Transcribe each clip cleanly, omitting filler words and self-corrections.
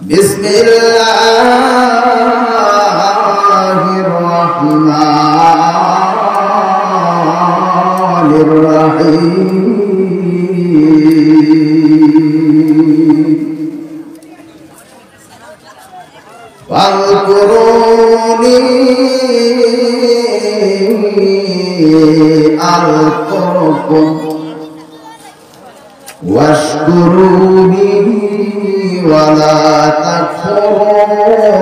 বিসমিল্লাহির রহমানির রহিম ফাযকুরুনি আযকুরকুম ওয়াশকুরুনি ওয়ালা তাকফুরুন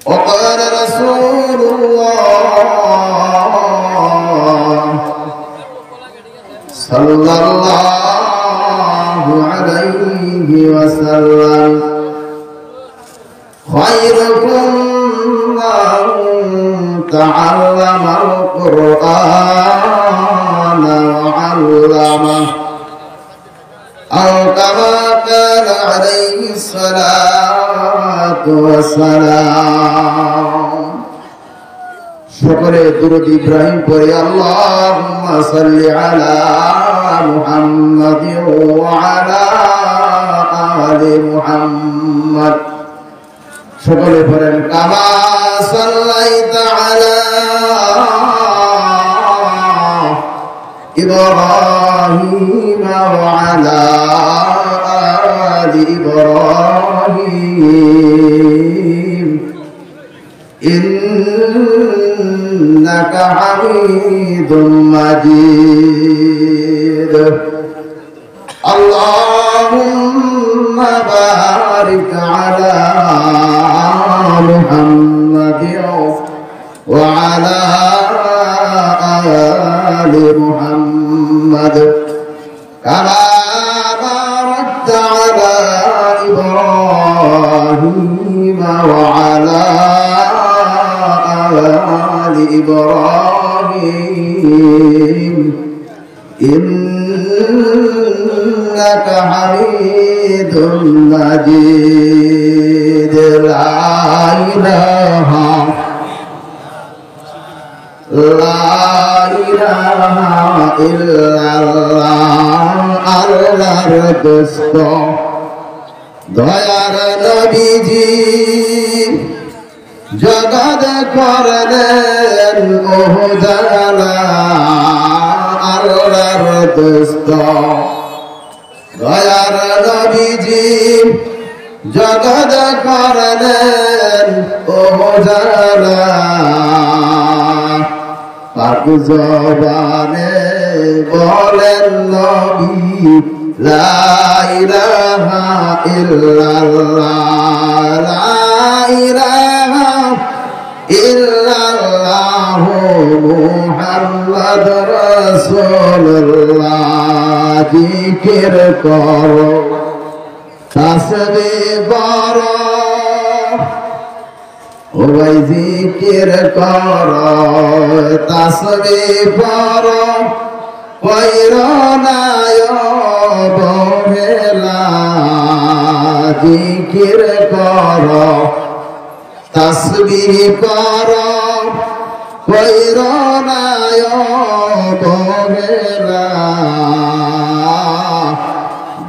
وقال رسول الله صلى الله عليه وسلم خيركم من تعلم القرآن وعلمه أو كما قال عليه الصلاة والسلام شكرا درود إبراهيم পড়ে اللهم صل على محمد وعلى آل محمد সকলে পড়েন কামা সাল্লাইতা আলা ইব্রাহিম ওয়া আলা আলি ইব্রাহিম ইন্নাকা হামিদুম মাজিদ আল্লাহুম্মা বারিক আলা محمد وعلى آل محمد كما باركت على إبراهيم وعلى آل إبراهيم إنك حميد مجيد لا إله إلا الله আল্লাহর দোস্ত দয়ার নবীজি জগৎ করলেন উজালা আল্লাহর দোস্ত দয়ার নবীজি জগৎ করলেন উজালা পাক জবানে বলেন নবী লা ইলাহা ইল্লাল্লাহ লা ইলাহা ইল্লাল্লাহ মুহাম্মাদুর রাসূলুল্লাহ জিকির করো তাসবিহ করো ওই জিকির করো তাসবিহ করো কইরো না অবহেলা জিকির করো তাসবিহ করো কইরো না অবহেলা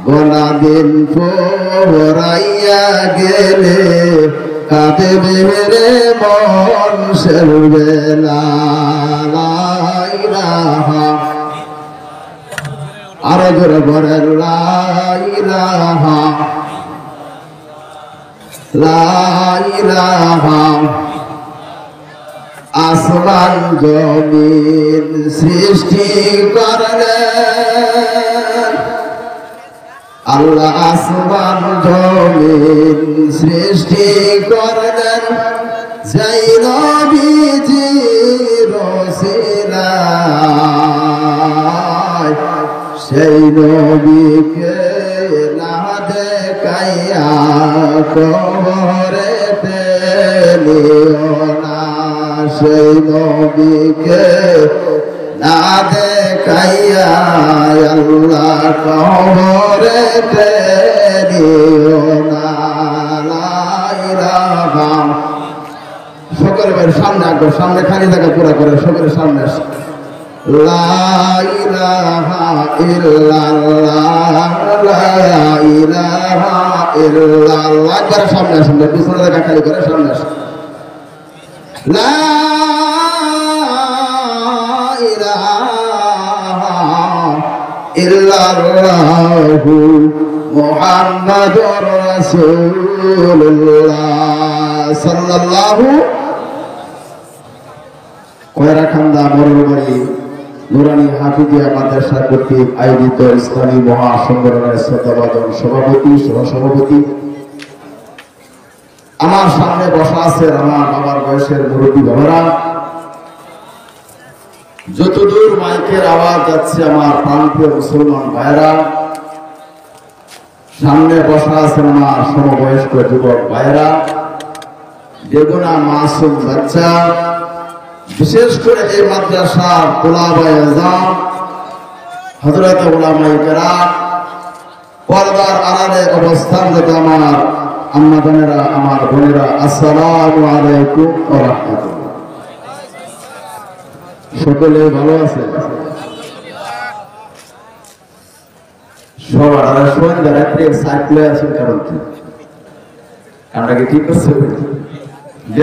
গোনা দিন পোরাইয়া গেলে কাঁদবে রে মন সেরবেলা লা ইলাহা আরো জোরে বলেন লা ইলাহা লা ইলাহা আসমান জমিন সৃষ্টি করলেন আল্লাহ আসমান জমিন সৃষ্টি করলেন যেই নবীজির ওসিলায় সেই নবীকে না দেখাইয়া কবরেতে নিও না সেই নবীকে না দেখাইয়া আল্লাহ কবরেতে নিও না লা ইলাহা সকলের সামনে আসো সামনে খালি জায়গা পুরা করে সকলের সামনে আসো লা ইলাহা ইল্লাল্লাহ লা ইলাহা ইল্লাল্লাহ। একবার সামনে আসুন, পিছনে দেখা খালি করে সামনে আসুন। লা ইলাহা ইল্লাল্লাহু মুহাম্মাদুর রাসূলুল্লাহ সাল্লাল্লাহু। কয়রাখান্দা মরুবাড়ি নুরানি হাফিজিয়া মাদ্রাসা কর্তৃক আয়োজিত ইসলামী মহাসংগঠনের শ্রদ্ধাভাজন সভাপতি, সহসভাপতি, আমার সামনে বসা আছেন আমার বাবার বয়সের মুরব্বী বাবারা, যতদূর মাইকের আওয়াজ যাচ্ছে আমার প্রান্তীয় মুসলমান ভাইরা, সামনে বসা আছেন আমার সমবয়স্ক যুবক ভাইরা, বেগুনা মাসুম বাচ্চা, বিশেষ করে এই মাদ্রাসার তোলাবায়ে আযম হযরত উলামায়ে কেরাম, পর্দার আড়ালে অবস্থানরত আমার আম্মাজানেরা, আমার বোনেরা, আসসালামু আলাইকুম ওয়া রাহমাতুল্লাহ। সকলে ভালো আছে? সবার আর সন্ধ্যা রাত্রে সাইকেলে আছেন, কারণ কি আমরা কি ঠিক করছে?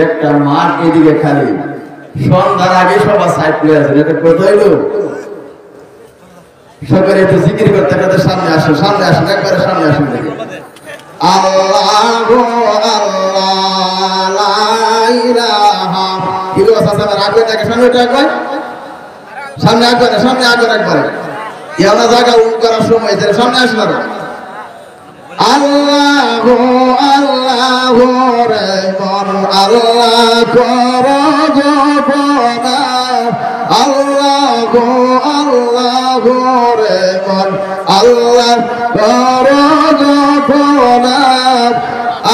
একটা মাঠ এদিকে খালি, সন্ধ্যার আগে সবার সাইকেলে আছেন, এটা কোথায় লোক? সকালে একটু জিকির করতে করতে সামনে আসুন, সামনে আসুন, একবারে সামনে আসুন দেখে। আল্লাহু আল্লাহ লা ইলাহা ইল্লাল্লাহ। রাখবেন নাকি সামনে? রাখবেন সামনে, আসবেন সামনে, আসবেন একবারে। এমন জায়গা উম করার সময় সামনে আসুন। আল্লাহু আল্লাহু রে মন আল্লাহ কর জপনা, আল্লাহু আল্লাহু রে মন আল্লাহ কর জপনা,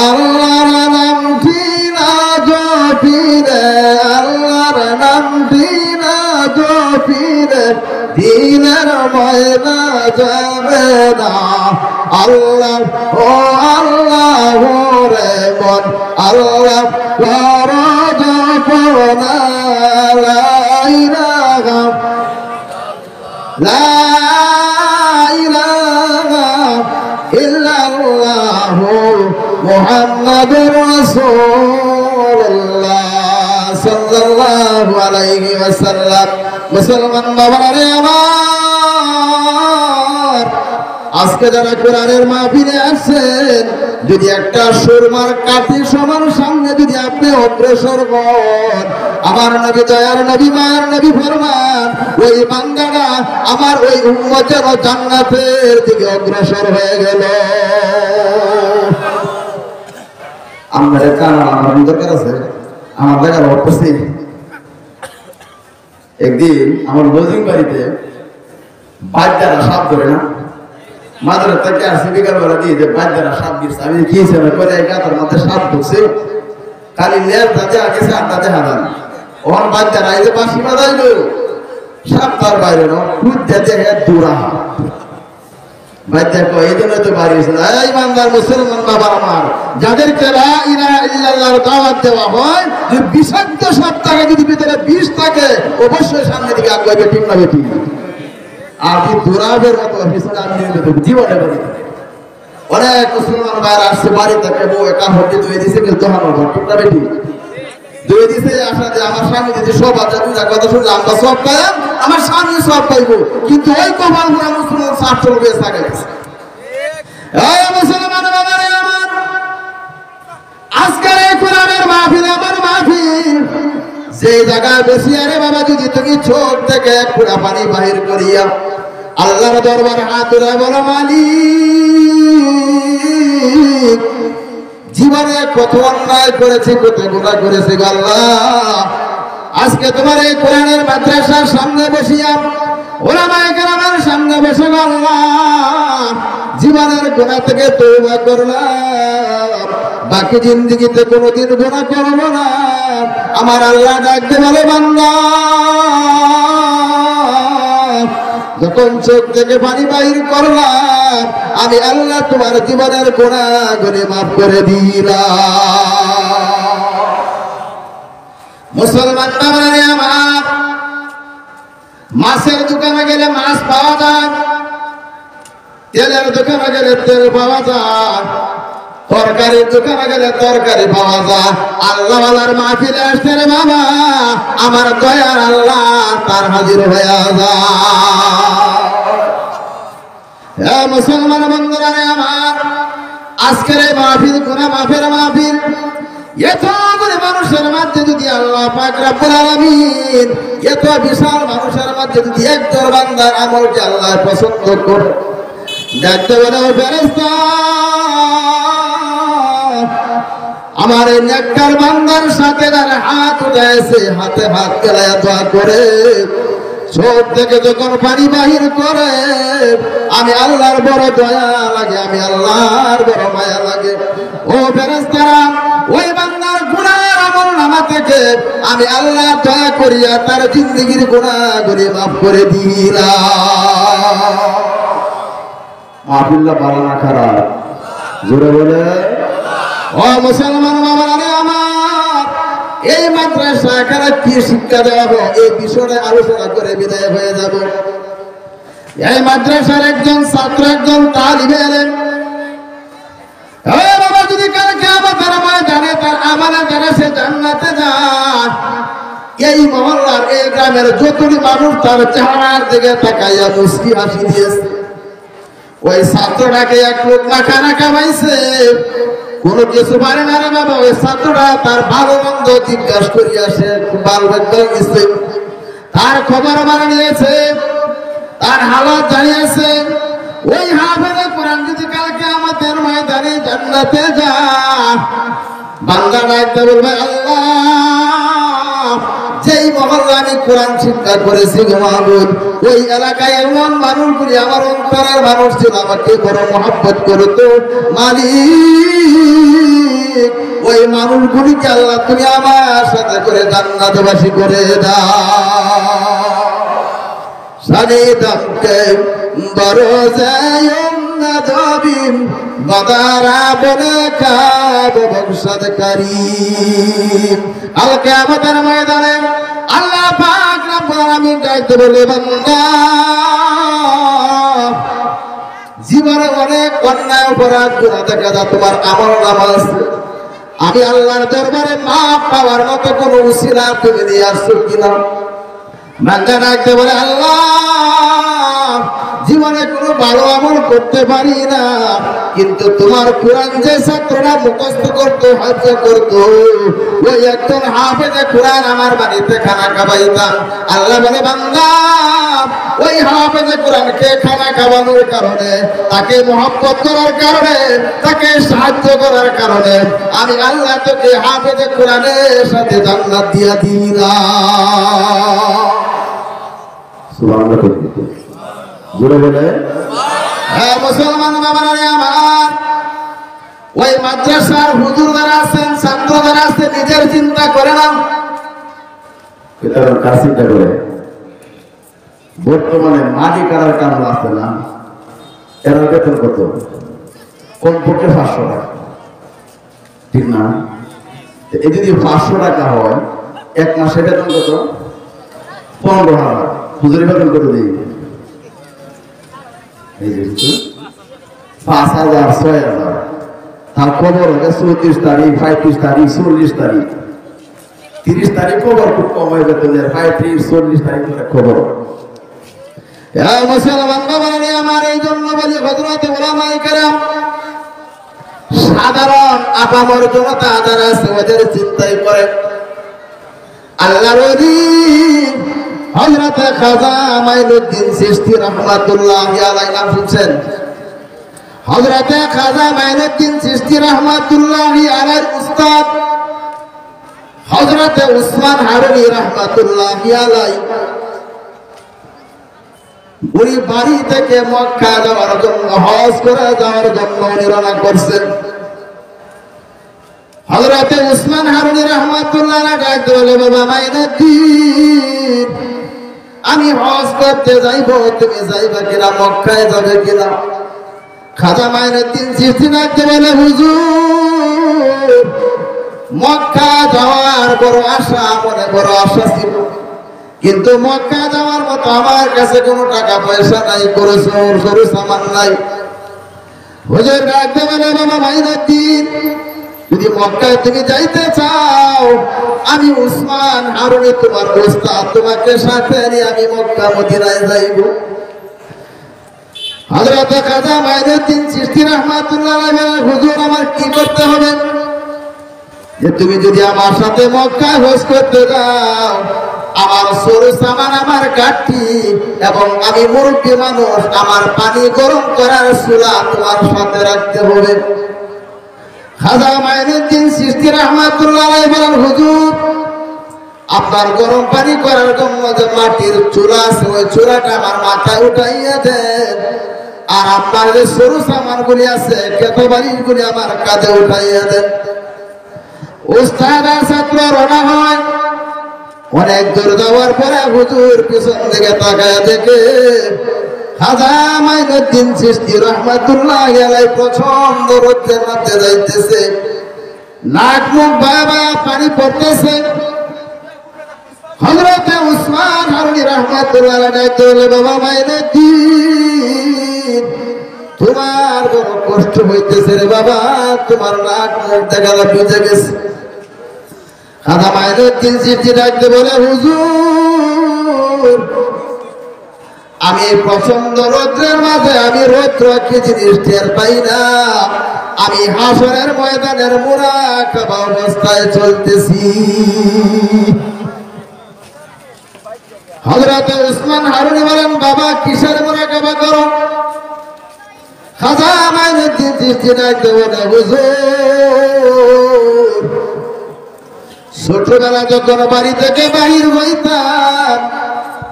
আল্লাহর নামটি না জপিলে, আল্লাহর নামটি না জপিলে দিনের ময়না যাবে না। আল্লাহ ও আল্লাহ রে মন আল্লাহ কর জপনা, লা ইলাহা লা ইলাহা ইল্লাল্লাহু মুহাম্মাদুর রাসূলুল্লাহ সাল্লাল্লাহু আলাইহি ওয়াসাল্লাম। মুসলমান বাবারে আমার, আজকে যারা কোরআনের মাহফিলে আসছেন, যদি একটা সুরমার কাঠি সমান সামনে যদি আপনি অগ্রসর হন, আমার নবী দয়ার নবী মায়ের নবী ফরমান, ওই বান্দাটা আমার ওই উম্মতের জান্নাতের দিকে অগ্রসর হয়ে গেল। আমাদের কান আমার দরকার আছে, আমার দেখার অপস্থিত। একদিন আমার বজিং বাড়িতে বাচ্চারা সাপ ধরে না, মাদার থেকে আসি বিকাল বেলা দিয়ে যে বাচ্চারা সাপ দিচ্ছে, আমি কি করে গাতার মধ্যে সাপ ঢুকছে, খালি লেজ দাঁতে আগেছে আর দাঁতে হারান। ওর বাচ্চারা এই যে বাঁশি বাজাইলো, সাপ তার বাইরে দূরা বাচ্চা কয় এই জন্য তো বাড়িয়েছে। এই বান্দার মুসলমান বাবা আমার, যাদেরকে লা ইলাহা ইল্লাল্লাহর দাওয়াত দেওয়া হয়, যে বিষাক্ত সাপ থাকে, যদি ভিতরে বিষ থাকে, অবশ্যই সামনে দিকে আগাবে, ঠিক না বেটি? আর কি দুরাবের মতো পিছনে আমি জীবনে বলি। অনেক মুসলমান ভাইরা আসছে বাড়ি থেকে, বউ একা হতে ধুয়ে দিছে, কিন্তু ঠিক না বেটি? ধুয়ে দিছে আসা যে আমার স্বামী যদি সব আছে, কথা শুনলে আমরা সব পাই, আমার স্বামী সব পাইব, কিন্তু ওই কপাল গুলা মুসলমান সাপ চলবে থাকে। মুসলমান বাবারে আমার, আজকের এই কোরআনের মাহফিল আমার মাহফিল, যে জায়গায় বেশি আরে বাবা, যদি তুমি ছোট থেকে এক ফোঁটা পানি বাহির করিয়া আল্লাহর দরবারে হাত তুলে বলো, মালিক জীবনে কত অন্যায় করেছি, কত গুনাহ করেছি আল্লাহ, আজকে তোমার এই কোরআনের মাদ্রাসার সামনে বসিয়া, উলামায়ে কেরামের সামনে বসে আল্লাহ জীবনের গুনাহ থেকে তওবা করলাম, বাকি জিন্দেগিতে কোনোদিন গুনাহ করব না। আমার আল্লাহ ডাকতে বলে, বান্দা যখন চোখ থেকে পানি বাহির করলাম, আমি আল্লাহ তোমার জীবনের গুনাহগুলো মাফ করে দিলাম। মুসলমান বাবারে আমার, মাছের দোকানে গেলে মাছ পাওয়া যায়, তেলের দোকানে গেলে তেল পাওয়া যায়, তরকারির দোকানে গেলে তরকারি পাওয়া যায়। আল্লাহওয়ালার মাহফিলে আসছে রে বাবা, আমার দয়ার আল্লাহ তার হাজির হয়ে যায়। মুসলমান বন্ধুরা রে আমার, আজকের এই মাহফিল গুনাহ মাফের মাহফিল। এতগুলো মানুষের মধ্যে যদি আল্লাহ পাক রব্বুল আলামিন, এত বিশাল মানুষের মধ্যে যদি একজন বান্দার আমলকে আল্লাহ পছন্দ করে, দেখতে বলে ফেরেশতা আমার এই নেককার বান্দার সাথে যার হাত উঠাইছে, হাতে হাত মেলায়া দোয়া করে চোখ থেকে যখন পানি বাহির করে, আমি আল্লাহর বড় দয়া লাগে, আমি আল্লাহর বড় মায়া লাগে। ও ফেরেশতারা, ওই বান্দার গুনাহের আমলনামা থেকে আমি আল্লাহ দয়া করিয়া তার জিন্দেগীর গুনাহগুলি মাফ করে দিলাম। মাহফিলটা ভালো না খারাপ? জোরে বলে। ও মুসলমান বাবারা রে আমার, এই মাদ্রাসা এখানে কি শিক্ষা দেওয়া হবে এই বিষয়ে আলোচনা করে বিদায় হয়ে যাব। এই মাদ্রাসার একজন ছাত্র, একজন তালিবে ইলম, বাবা যদি কালকে আমাদের ময়দানে তার আমানে দ্বারা সে জান্নাতে যায়, এই মহল্লার এই গ্রামের যতটি মানুষ তার চেহারার দিকে তাকাইয়া মুস্কি হাসি দিয়েছে, ওই ছাত্রটাকে এক লোক খানা খাওয়াইছে, কোন কিছু পারে না রে বাবা। ওই ছাত্রটা তার ভালো মন্দ জিজ্ঞাসা করিয়া সে ভালো গেছে, তার খবর মানে নিয়েছে, তার হালত জানিয়েছে। ওই হাফেজে কোরআন যদি কালকে আমাদের ময়দানে জান্নাতে যায়, বান্দা ডাকতে বলবে আল্লাহ, যেই মহল্লা আমি কোরআন শিক্ষা করেছি গো মাহবুব, ওই এলাকায় এমন মানুষগুলি আমার অন্তরের মানুষ ছিল, আমাকে বড় মহব্বত করতো মালিক, ওই মানুষগুলিকে আল্লাহ তুমি আমার সাথে করে জান্নাতবাসী করে দাও। সানিদামকে বড় যায়ম না দবিম বাদারা বলে কাব বংশদ করিম। আল কিয়ামতের ময়দানে আল্লাহ পাক রব্বুল আলামিন ডাকতে বলে, বান্দা জীবনে অনেক অন্যায় অপরাধ গুনাহ দেখা যায়, তোমার আমলনামা আছে, আমি আল্লাহর দরবারে মাফ পাওয়ার মতো কোনো উসিলা তুমি নিয়ে আসছো কিনা? বান্দা ডাকতে বলে, আল্লাহ জীবনে কোনো ভালো আমল করতে পারি না, কিন্তু তোমার কোরআন যে ছাত্ররা মুখস্থ করতো, হাফেজ করতো, ওই একজন হাফেজে কোরআন আমার বাড়িতে খানা খাওয়াইতাম। আল্লাহ বলে, বান্দা ওই হাফেজে কোরআনকে খানা খাওয়ানোর কারণে, তাকে মহব্বত করার কারণে, তাকে সাহায্য করার কারণে আমি আল্লাহ তোকে হাফেজে কোরআনের সাথে জান্নাত দিয়া দিলাম। সুবহানাল্লাহ। জোরে বলে। হ্যাঁ মুসলমান বাবারা রে আমার, ওই মাদ্রাসার হুজুর যারা আছেন, ছাত্র যারা আছে, নিজের চিন্তা করে না, এটা চিন্তা করে। বর্তমানে মাটি কাটার কারণ আছে না, এর বেতন কত? কমপক্ষে 500 টাকা, ঠিক না? এই যদি 500 টাকা হয়, এক মাসে বেতন কত? 15,000। হুজুরের বেতন কত দিই? 5,000, 6,000। তার খবর হলে 34 তারিখ, 35 তারিখ, 40 তারিখ, 30 তারিখ খবর খুব কম হয়ে বেতনের, 35, 40 তারিখ খবর। মুসলমান বাবারা আমার, এই জন্য বলি হযরতে উলামায়ে কেরাম, সাধারণ আপামর জনতা যারা আছে ওদের চিন্তাই করে। আল্লাহর ওলি হযরতে খাজা মাইনুদ্দিন চিশতি রাহমাতুল্লাহি আলাইহি নাম শুনছেন? হযরতে খাজা মাইনুদ্দিন চিশতি রাহমাতুল্লাহি আলাইহির উস্তাদ হযরতে উসমান হারুনি রাহমাতুল্লাহি আলাইহি, উনি বাড়ি থেকে মক্কা যাওয়ার জন্য, হজ করে যাওয়ার জন্য উনি রওনা করছেন। হযরতে উসমান হারুনি রাহমাতুল্লাহ আলাইহি ডাকতে বলে, বাবা মাইনুদ্দিন, আমি হজ করতে যাইব, তুমি যাইবা কিনা, মক্কায় যাবে কিনা? খাজা মাইনুদ্দিন চিশতি ডাকতে বলে, হুজুর মক্কা যাওয়ার বড় আশা, মনে বড় আশা ছিল, কিন্তু মক্কা যাওয়ার মতো আমার কাছে কোনো টাকা পয়সা নাই, কোনো সরু সামান নাই। হুজুর ডাকতে বলে, বাবা মাইনুদ্দিন, যদি মক্কায় তুমি যাইতে চাও, আমি উসমান হারুনি তোমার ওস্তাদ, তোমাকে সাথে নিয়ে আমি মক্কা মদিনায় যাইব। হযরত খাজা মাইনুদ্দিন চিশতি রাহমাতুল্লাহ আলাইহি, হুজুর আমার কি করতে হবে? যে তুমি যদি আমার সাথে মক্কায় হজ করতে যাও, আমার সরু সামান, আমার কাঠি এবং আমি মুরব্বী মানুষ, আমার পানি গরম করার চুলা তোমার সাথে রাখতে হবে। খাজা মাইনুদ্দিন চিশতি রাহমাতুল্লাহ আলাইহি বলেন, হুজুর আপনার গরম পানি করার জন্য যে মাটির চুলা আছে, ওই চুলাটা আমার মাথায় উঠাইয়া দেন, আর আপনার যে সরু সামান গুলি আছে, কেতবালিশ গুলি আমার কাঁধে উঠাইয়া দেন। উস্তাদ আর ছাত্র রওনা হয়। অনেক দূর যাওয়ার পরে হুজুর পিছন দিকে তাকায় দেখে খাজা মাইনুদ্দিন চিশতি রাহমাতুল্লাহ আলাইহি প্রচন্ড রোদের মধ্যে যাইতেছে, নাক মুখ বায়া বায়া পানি পড়তেছে। হযরত উসমান হারুনি রাহমাতুল্লাহ আলাইহি বলে, বাবা মাইনুদ্দিন, তোমার বড় কষ্ট হইতেছে রে বাবা, তোমার নাক মুখ দেখা বুঝে গেছে। খাজা মাইনুদ্দিন চিশতি ডাকতে বলে, হুজুর আমি প্রচন্ড রৌদ্রের মাঝে আমি রৌদ্র কি জিনিস টের পাই না, আমি হাসরের ময়দানের মুরাকাবা অবস্থায় চলতেছি। হযরত উসমান হারুনি বলেন, বাবা কিসের মুরাকাবা করো? খাজা মাইনুদ্দিন চিশতি ডাকতে বলে, হুজুর ছোটবেলা যখন বাড়ি থেকে বাহির হইতাম,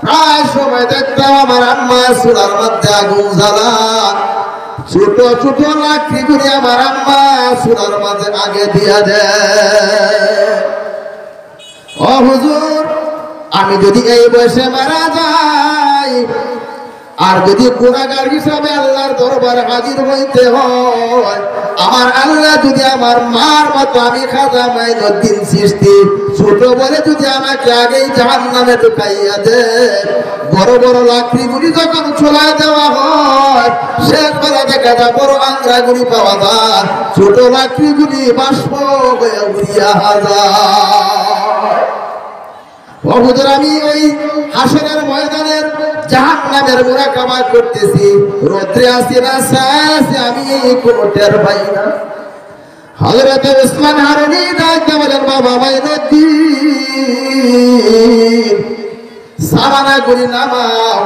প্রায় সময় দেখতাম আমার আম্মা চুলার মধ্যে আগুন জ্বালান, ছোট ছোট লাকড়ি গুলি আমার আম্মা চুলার মাঝে আগে দিয়া দেয়। ও হুজুর, আমি যদি এই বয়সে মারা যাই, আর যদি গুনাহগার হিসাবে আল্লাহর দরবারে হাজির হইতে হয়, আমার আল্লাহ যদি আমার মার মতো আমি খাজা মাইনুদ্দিন চিশতি ছোট বলে যদি আমাকে আগেই জাহান্নামে ঢুকাইয়া দেয়, বড় বড় লাকড়িগুলি যখন চুলায় দেওয়া হয়, শেষ বেলা দেখা যায় বড় আংরাগুলি পাওয়া যায়, ছোট লাকড়িগুলি বাষ্প হয়ে উড়িয়া যায়। ও হুজুর, আমি ওই হাসরের ময়দানের জাহান্নামের মুরাকাবা করতেছি, রৌদ্রে আছি না ছায়ায় আছি, আমি কোনো টের পাই না। হযরত উসমান হারুনি ডাকতে বলেন, বাবা মাইনুদ্দিন, সামানা গুলি নামাও,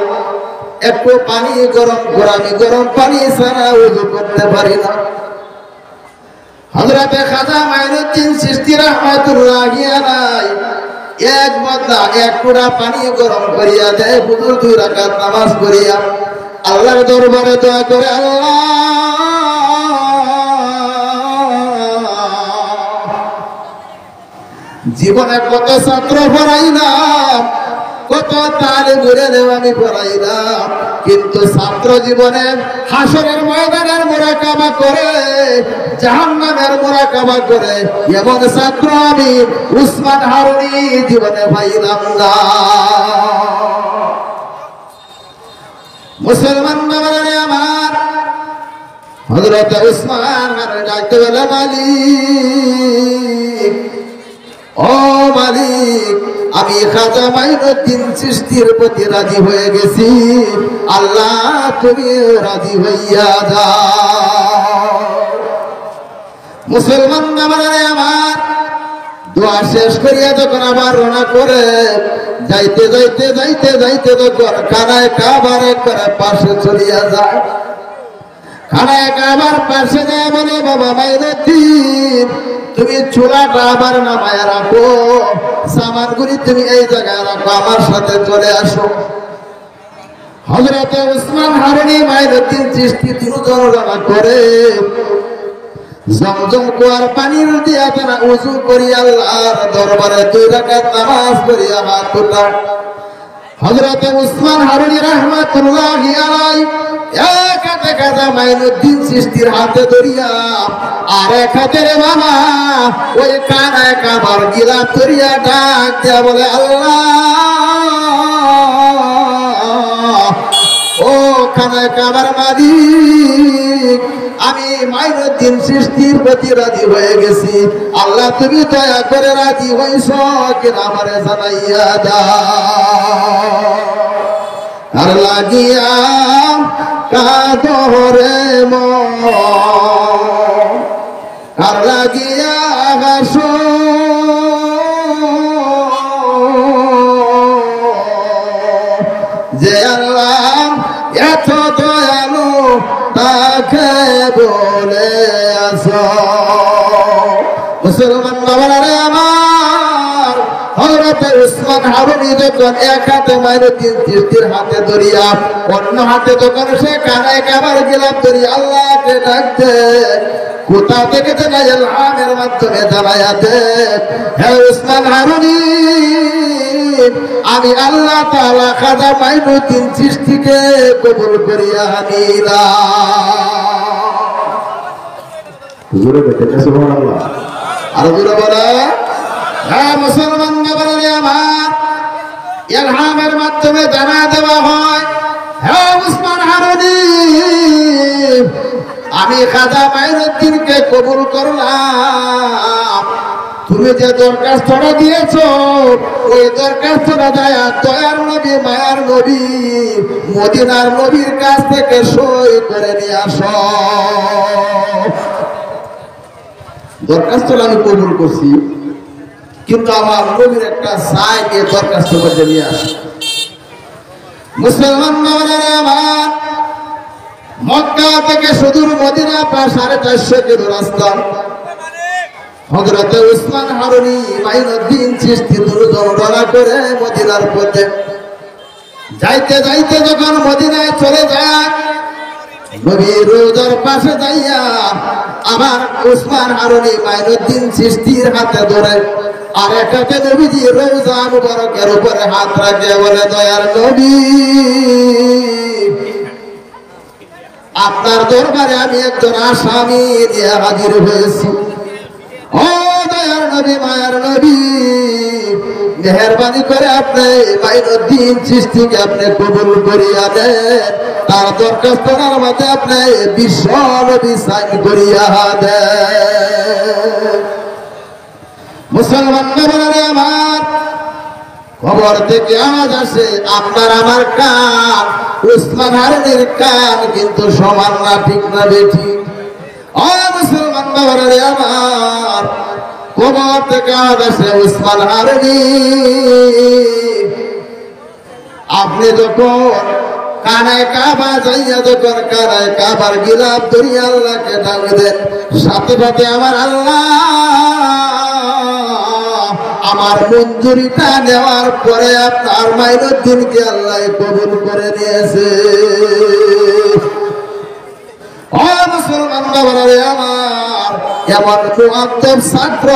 একটু পানি গরম করে, আমি গরম পানি ছাড়া ওযু করতে পারি না। হযরত খাজা মাইনুদ্দিন চিশতি রাহমাতুল্লাহ আলাইহি এক বদলা এক কুড়া পানি গরম করিয়া দেয়। হুজুর 2 রাকাত নামাজ পড়িয়া আল্লাহর দরবারে দোয়া করে, আল্লাহ জীবনে কত ছাত্র পড়াইলাম, কত তালিবুরে আমি পড়াইলাম, কিন্তু ছাত্র জীবনে হাসরের ময়দানের মুরাকাবা করে, জাহান্নামের মুরাকাবা করে এমন ছাত্র আমি উসমান হারুনি জীবনে পাইলাম না। মুসলমান বাবারে আমার, হযরত উসমান হারুনি ডাকতে বলে, মালিক, ও মালিক, আমি খাজা মাইনুদ্দিন চিশতির প্রতি রাজি হয়ে গেছি, আল্লাহ তুমি রাজি হইয়া যাও। মুসলমান বাবারে আমার, দোয়া শেষ করিয়া যখন আবার রওনা করে যাইতে যাইতে যাইতে যাইতে যখন খানায় কাবার করে পাশে চলিয়া যায়, খানায় কাবার পাশে যায় বলে, বাবা মাইনুদ্দিন, তুমি চুলাটা আবার নামায় রাখো, সামানগুলি তুমি এই জায়গায় রাখো, আমার সাথে চলে আসো। হযরত উসমান হারুনি মাইনুদ্দিন চিশতি তিনজন রওনা করে জমজম কুয়ার পানির দিয়া তারা ওযু করি আল্লাহর দরবারে 2 রাকাত নামাজ পড়িয়া হাত উঠা। হযরত উসমান হারুনি রাহমাতুল্লাহি আলাইহি এক হাতে খাজা মাইনুদ্দিন চিশতির হাতে ধরিয়া, আর এক হাতে রে বাবা ওই কানায় কাবার গিলাফ ধরিয়া ডাক দিয়া বলে, আল্লাহ কানায় কাবার মালিক, আমি মাইনুদ্দিন চিশতির প্রতি রাজি হয়ে গেছি। আল্লাহ তুমি দয়া করে রাজি হইছ কিনা আমারে জানাইয়া দাও। আর লাগিয়া কাদরে মন, আর লাগিয়া গাছো যে আল্লাহ এত দয়ালু তাকে বলে আসো। মুসলমান বাবারা রে আমার, হযরত উসমান হারুনি যখন এক হাতে মাইনুদ্দিন চিশতির হাতে ধরিয়া অন্য হাতে যখন সে কানায় কাবার গিলাফ ধরিয়া আল্লাহকে ডাকতে, কোথা থেকে যেন ইলহামের মাধ্যমে জানায়া দে, হে উসমান হারুনি, আমি আল্লাহ তাআলা খাজা মাইনুদ্দিন চিশতিকে কবুল করিয়া নিলাম। হুজুরে বলতে সুবহানাল্লাহ, আর জোরে বলে। হ্যাঁ মুসলমান বাবারে আমার, ইলহামের মাধ্যমে জানা দেওয়া হয়, হে উসমান হারুনি, আমি খাজা মাইনুদ্দিনকে কবুল করলাম। তুমি যে দরখাস্তটা দিয়েছো, ওই দরখাস্তটা যায় দয়ার নবী মায়ার নবী মদিনার নবীর কাছ থেকে সই করে নিয়ে আসো। দরখাস্তটা আমি কবুল করছি, কিন্তু আমার নবীর একটা সাই দিয়ে দরখাস্ত করে নিয়ে আসো। মুসলমান বাবারা আমার, মক্কা থেকে সুদূর মদিনা প্রায় 450 কিলো রাস্তা। হযরত উসমান হারুনি মাইনুদ্দিন চিশতি দৌড়া করে মদিনার পথে যাইতে যাইতে যখন মদিনায় চলে যায়, নবীর রওজার পাশে যাইয়া আবার উসমান হারুনি মাইনুদ্দিন চিশতির হাতে ধরে আর এক হাতে নবীজি রওজা মুবারকের উপরে হাত রাখে বলে, দয়ার নবী, আপনার দরবারে আমি একজন আসামি নিয়ে হাজির হয়েছি। ও দয়ার নবী মায়ার নবী, মেহেরবানি করে আপনি মাইনুদ্দিন চিশতিকে আপনি কবুল করিয়া দেন, তার দরখাস্তটার মধ্যে আপনি বিশ্ব নবী সাইন করিয়া দেন। মুসলমান বাবারে আমার, খবর থেকে আওয়াজ আসে, আপনার আমার কান উসমান হারুনির কান কিন্তু সমান না, ঠিক না বেঠি? ও মুসলমান বাবারে আমার, খবর থেকে আওয়াজ আসে, উসমান হারুনি, আপনি যখন কানায় কাবা যাইয়া যখন কানায় কাবার গিলাফ ধরিয়া আল্লাহকে ডাক দেন, সাথে সাথে আমার আল্লাহ আমার মঞ্জুরিটা নেওয়ার পরে আপনার মাইনুদ্দিনকে আল্লাহ কবুল করে নিয়েছে। ও মুসলমান বাবারে আমার, এমন মুআদ্দাব ছাত্র,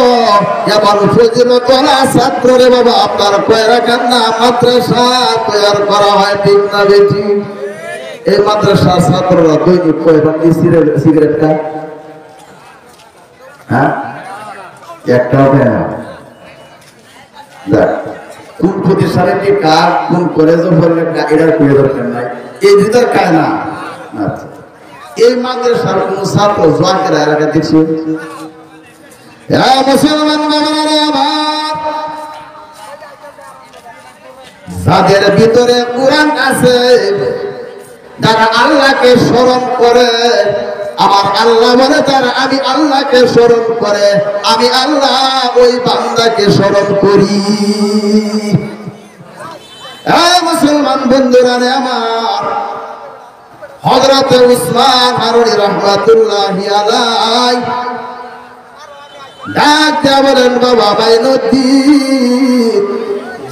এমন ফজিলতওয়ালা ছাত্র রে বাবা আপনার কয়রাখানা মাদ্রাসা তৈরি করা হয়, ঠিক না বেটি? এই মাদ্রাসা ছাত্ররা দৈনিক কয়বার সিগারেট খায়? হ্যাঁ, একটাও খায় না। কোন প্রতিষ্ঠানে কি কার, কোন কলেজে পড়লে এটার কোনো দরকার নাই, এই ভিতর খায় না। আচ্ছা, এই মাদ্রাসার কোন ছাত্র জোয়াকের এলাকা দেখছি? মুসলমান বাবারে আমার, যাদের ভিতরে কোরআন আছে, যারা আল্লাহকে স্মরণ করে, আমার আল্লাহ বলে যারা আমি আল্লাহকে স্মরণ করে, আমি আল্লাহ ওই বান্দাকে স্মরণ করি। মুসলমান বন্ধুরা আমার, হযরত উসমান হারুনি রাহমাতুল্লাহি আলাইহি ডাক দিয়া বলেন, বাবা মাইনুদ্দিন,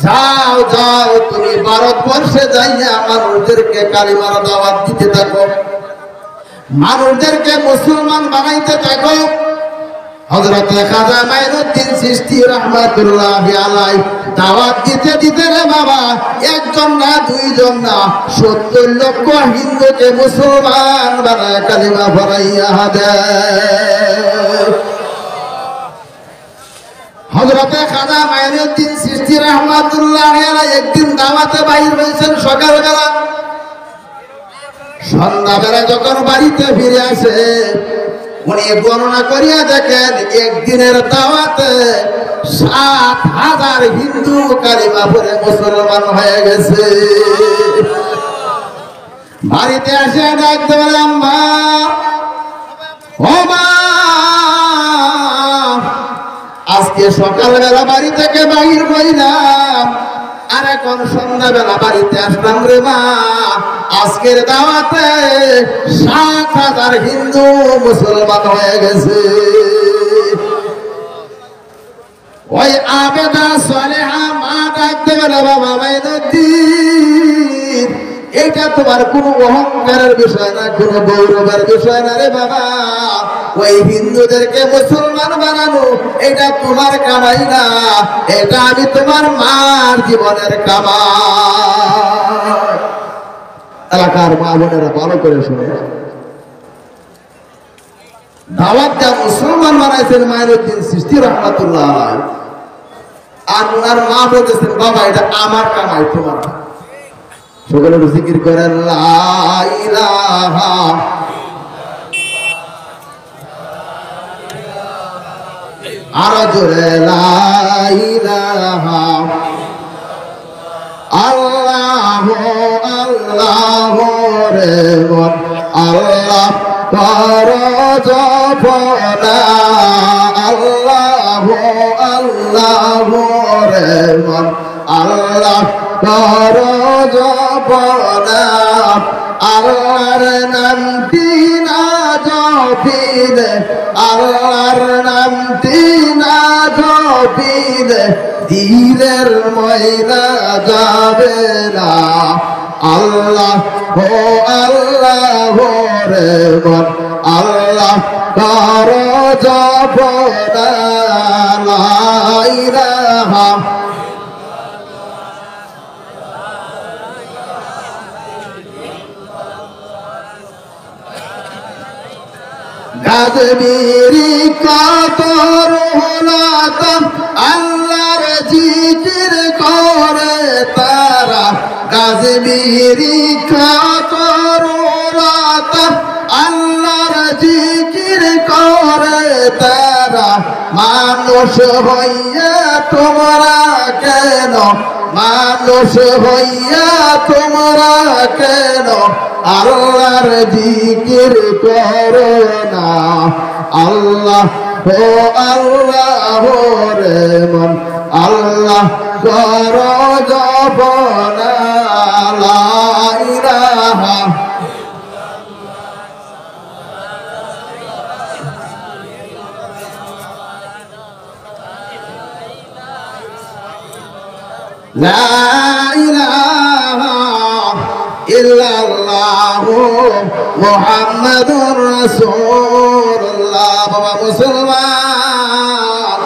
যাও যাও, তুমি ভারতবর্ষে যাইয়া মানুষদেরকে কালিমার দাওয়াত দিতে থাকো, মানুষদেরকে মুসলমান বানাইতে থাকো। হযরত খাজা মাইনুদ্দিন চিশতি রাহমাতুল্লাহি আলাইহি দাওয়াত দিতে দিতে রে বাবা, একজন না দুইজন না 70 লক্ষ হিন্দুকে মুসলমান বানায় কালিমা পড়াইয়া দেয়। হযরত খাজা মাইনুদ্দিন চিশতি রাহমাতুল্লাহি আলাইহি একদিন দাওয়াতে বাইর হয়েছেন সকালবেলা। সন্ধ্যাবেলা যখন বাড়িতে ফিরে আসে উনি গণনা করিয়া দেখেন একদিনের দাওয়াতে 7,000 হিন্দু কালিমা পড়ে মুসলমান হয়ে গেছে। বাড়িতে আসে ডাকতে বলে, আম্মা ও মা, আজকে সকালবেলা বাড়ি থেকে বাহির হইলাম আর এখন সন্ধ্যাবেলা বাড়িতে আসলাম রে মা, আজকের দাওয়াতে 7,000 হিন্দু মুসলমান হয়ে গেছে। ওই আবেদা সালেহা মা ডাকতে বলে, বাবা মাইনুদ্দিন, এটা তোমার কোনো অহংকারের বিষয় না, কোনো গৌরবের বিষয় না রে বাবা। ওই হিন্দুদেরকে মুসলমান বানানো এটা তোমার কামাই না, এটা আমি তোমার মার জীবনের কামাই। এলাকার মা বোনেরা ভালো করে শুনে, দাওয়াত যা মুসলমান বানাইছেন মাইনুদ্দিন চিশতি রহমাতুল্লাহ আলাইহি, আর ওনার মা বলেছেন বাবা এটা আমার কামাই, তোমার। সকলে জিকির করেন লা ইলাহা আরো জোরে লা ইলাহা আল্লাহু আল্লাহু রে মন আল্লাহ কর জপনা, আল্লাহু আল্লাহু রে মন আল্লাহ কর জপনা, আল্লাহর নামটি না জপিলে, আল্লাহর নামটি না জপিলে দিলের ময়লা যাবে না। আল্লাহ হো আল্লাহ রে মন আল্লাহ কর জপনা, লা ইলাহা গাজবিরি কাতর হলাতাম আল্লাহর জিকির করে তারা, গাজবিরি কাতর হলাতাম আল্লাহর জিকির করে তারা। মানুষ হইয়া তোমরা কেন, মানুষ হইয়া তোমরা কেন আল্লাহর জিকির করো না। আল্লাহ ও আল্লাহ রে মন আল্লাহ করো জপনা, লা ইলাহা লা ইলাহা ইল্লাল্লাহু মুহাম্মাদুর রাসূলুল্লাহ। বাবা মুসলমান,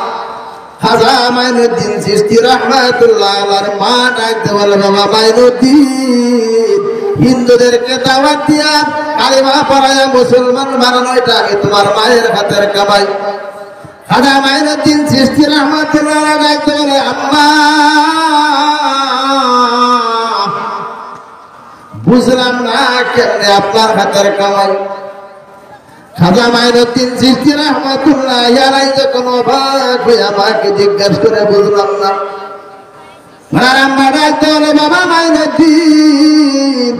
খাজা মাইনুদ্দিন চিশতি রাহমাতুল্লাহ আলাইহির মা ডাকতে বলে, বাবা মাইনুদ্দিন, হিন্দুদেরকে দাওয়াত দিয়া কালিমা পড়ায়া মুসলমান বানানো এটা আমি তোমার মায়ের হাতের কামাই। খাজা মাইনুদ্দিন চিশতি রাহমাতুল্লাহ আলাইহি ডাকতে বলে, আম্মা বুঝলাম না কেমনে আপনার হাতের কামাই। খাজা মাইনুদ্দিন চিশতি রাহমাতুল্লাহ আলাইহি যখন অবাক হয়ে আমাকে জিজ্ঞাসা করে, বুঝলাম না। আমার আম্মা ডাকতে বলে, বাবা মাইনুদ্দিন,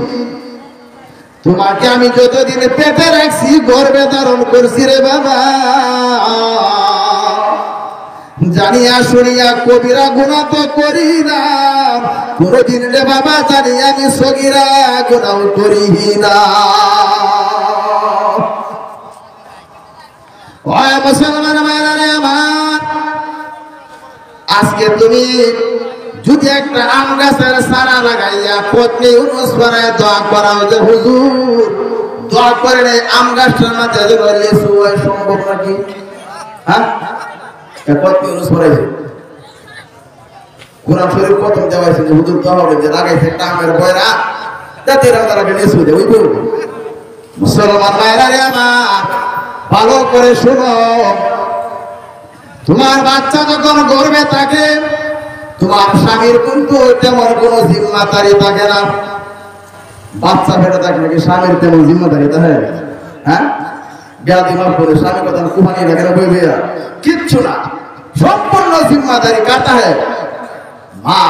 তোমাকে আমি যতদিন পেটে রাখছি গর্ভে ধারণ করছি রে বাবা, জানিয়া শুনিয়া কবিরা গুনাহ তো করি না কোনদিন রে বাবা, জানি আমি সগীরা গুনাহ করি না। ও মুসলমান ভাইরা রে আমার, আজকে তুমি যদি একটা আম গাছের চারা লাগাইয়া পত্নী ইউনুস পড়ায় দোয়া করাও যে হুজুর দোয়া করেন এই আম গাছটার মাঝে লিচু হয়, সম্ভব নাকি? হ্যাঁ, পত্নী ইউনুস পড়াইছে, কোরআন শরীফ প্রথম দেওয়াইছে যে হুজুর দোয়া হবে যে লাগাইছে একটা আমের বয়রা যাতে তারাকে লিচু দেয়। ওই বলবো মুসলমান ভাইরা রে আমার, ভালো করে শোনো, তোমার বাচ্চা যখন গর্ভে থাকে তোমার স্বামীর কিন্তু তেমন কোনো জিম্মাদারি থাকে না। বাচ্চা পেটে থাকলে কি স্বামীর তেমন জিম্মাদারিতা হয়? হ্যাঁ, ব্যাধি মাফ করে স্বামী কথা কুমানি রাখেন বইবে কিচ্ছু না, সম্পূর্ণ জিম্মাদারি কাটা হয় মা।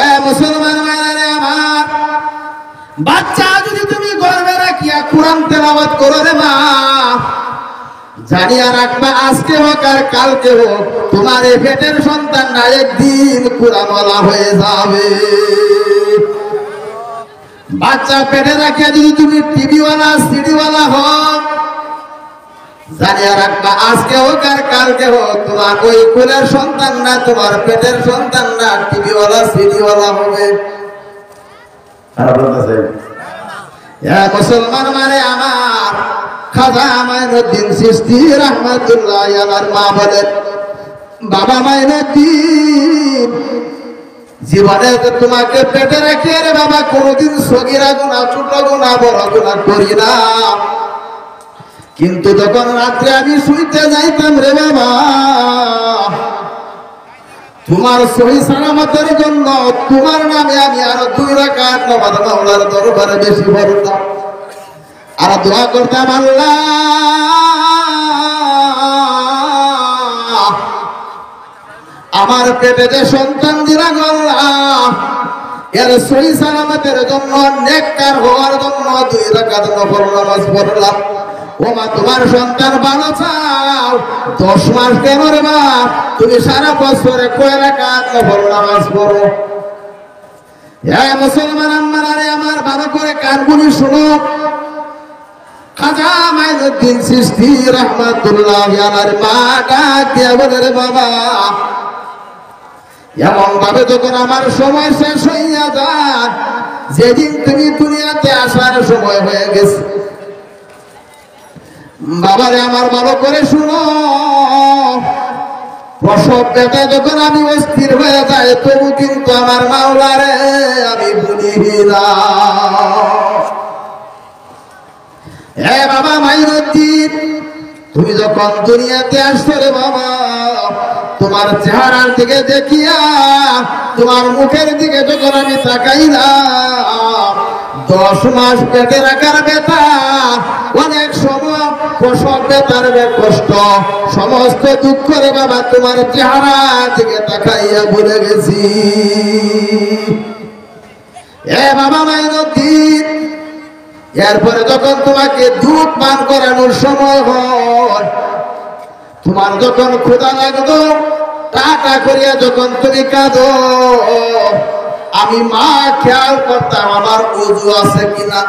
এ মুসলমান ভাইরা আমার, বাচ্চা যদি তুমি গর্ভে রাখিয়া কোরআন তেলাওয়াত করো রে মা, জানিয়া রাখবা আজকে হোক আর কালকে হোক তোমার এই পেটের সন্তান না একদিন কোরআনওয়ালা হয়ে যাবে। বাচ্চা পেটে রাখিয়া যদি তুমি টিভিওয়ালা সিডিওয়ালা হও, জানিয়া রাখবা আজকে হোক আর কালকে হোক তোমার ওই কোলের সন্তান না, তোমার পেটের সন্তান না টিভিওয়ালা সিডিওয়ালা হবে। মুসলমান মানে আমার খাজা মাইনুদ্দিন চিশতি রাহমাতুল্লাহ আলাইহির মা বলেন, বাবা মাইনুদ্দিন জীবনে তোমাকে পেটে রেখে রে বাবা কোনদিন সগীরা গুনাহ ছোট গুনাহ বড় গুনাহ করি না, কিন্তু যখন রাত্রে আমি শুইতে যাইতাম রে বাবা তোমার সহি সালামতের জন্য তোমার নামে আমি আরো 2 রাকাত নামাজ মাওলার দরবারে বেশি পড়তাম আর দোয়া করতাম, আল্লাহ আমার পেটে যে সন্তান দিলা আল্লাহ এর সহি সালামতের জন্য নেককার হওয়ার জন্য 2 রাকাত নফল নামাজ পড়লাম। ও মা, তোমার সন্তান ভালো চাও 10 মাস কেন রে মা, তুমি সারা বছরে কয় রাকাত নফল নামাজ পড়ো? এ মুসলমান আম্মারা আমার ভালো করে কানগুলি শুনো। খাজা মাইনুদ্দিন চিশতি রাহমাতুল্লাহ আলাইহির মা ডাক দিয়া বলে, রে বাবা এমন ভাবে যখন আমার সময় শেষ হইয়া যায়, যেদিন তুমি দুনিয়াতে আসার সময় হয়ে গেছে, বাবারে আমার ভালো করে শুনো, প্রসব ব্যথা যখন আমি অস্থির হয়ে যাই তবু কিন্তু আমার মাওলারে আমি ভুলি না। এ বাবা মাইনুদ্দিন, তুমি যখন দুনিয়াতে আসছো রে বাবা, তোমার চেহারার দিকে দেখিয়া তোমার মুখের দিকে যখন আমি তাকাইলাম, 10 মাস পেটে রাখার ব্যথা, অনেক সময় প্রসব ব্যথার কষ্ট, সমস্ত দুঃখ রে বাবা তোমার চেহারার দিকে তাকাইয়া ভুলে গেছি। এ বাবা মাইনুদ্দিন, এরপরে যখন তোমাকে দুধ পান করানোর সময় হয়, তোমার যখন ক্ষুধা লাগতো টাকা করিয়া যখন তুমি কাঁদো, আমি মা খেয়াল করতাম আমার ওযু আছে কিনা।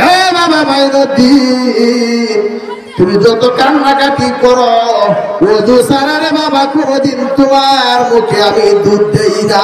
এ বাবা মাইনুদ্দিন, তুমি যত কান্নাকাটি করো ওযু ছাড়া রে বাবা কোনদিন তোমার মুখে আমি দুধ দেই না।